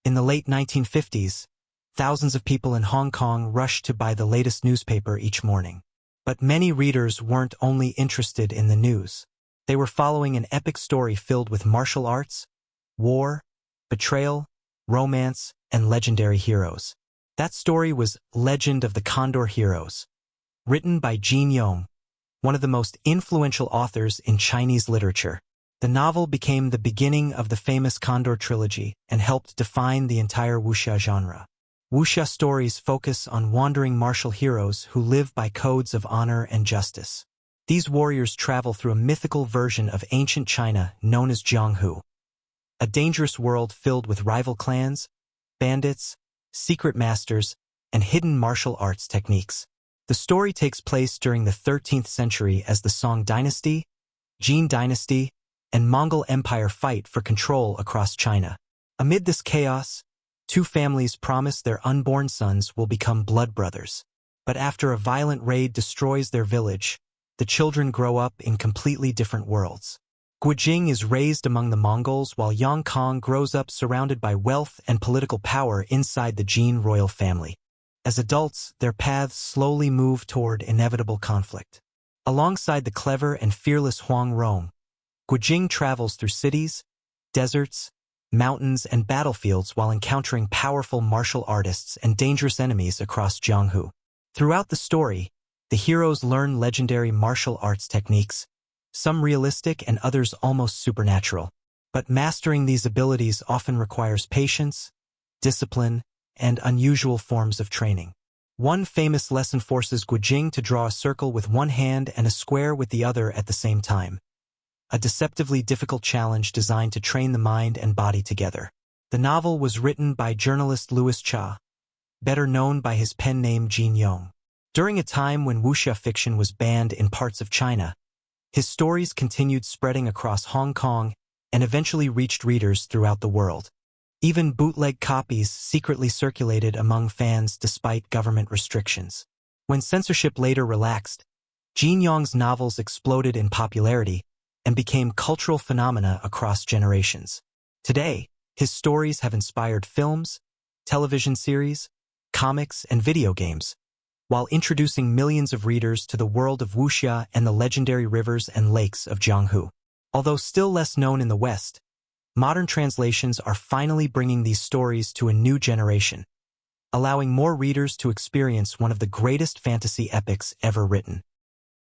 In the late 1950s, thousands of people in Hong Kong rushed to buy the latest newspaper each morning. But many readers weren't only interested in the news. They were following an epic story filled with martial arts, war, betrayal, romance, and legendary heroes. That story was Legend of the Condor Heroes, written by Jin Yong, one of the most influential authors in Chinese literature. The novel became the beginning of the famous Condor trilogy and helped define the entire Wuxia genre. Wuxia stories focus on wandering martial heroes who live by codes of honor and justice. These warriors travel through a mythical version of ancient China known as jianghu, a dangerous world filled with rival clans, bandits, secret masters, and hidden martial arts techniques. The story takes place during the 13th century as the Song dynasty, Jin dynasty, and Mongol Empire fight for control across China. Amid this chaos, two families promise their unborn sons will become blood brothers. But after a violent raid destroys their village, the children grow up in completely different worlds. Jing is raised among the Mongols while Huang grows up surrounded by wealth and political power inside the Jin royal family. As adults, their paths slowly move toward inevitable conflict. Alongside the clever and fearless Huang Rong, Jing travels through cities, deserts, mountains, and battlefields while encountering powerful martial artists and dangerous enemies across jianghu. Throughout the story, the heroes learn legendary martial arts techniques, some realistic and others almost supernatural. But mastering these abilities often requires patience, discipline, and unusual forms of training. One famous lesson forces Jing to draw a circle with one hand and a square with the other at the same time, a deceptively difficult challenge designed to train the mind and body together. The novel was written by journalist Louis Cha, better known by his pen name Jin Yong. During a time when wuxia fiction was banned in parts of China, his stories continued spreading across Hong Kong and eventually reached readers throughout the world. Even bootleg copies secretly circulated among fans despite government restrictions. When censorship later relaxed, Jin Yong's novels exploded in popularity and became cultural phenomena across generations. Today, his stories have inspired films, television series, comics, and video games, while introducing millions of readers to the world of wuxia and the legendary rivers and lakes of jianghu. Although still less known in the West, modern translations are finally bringing these stories to a new generation, allowing more readers to experience one of the greatest fantasy epics ever written.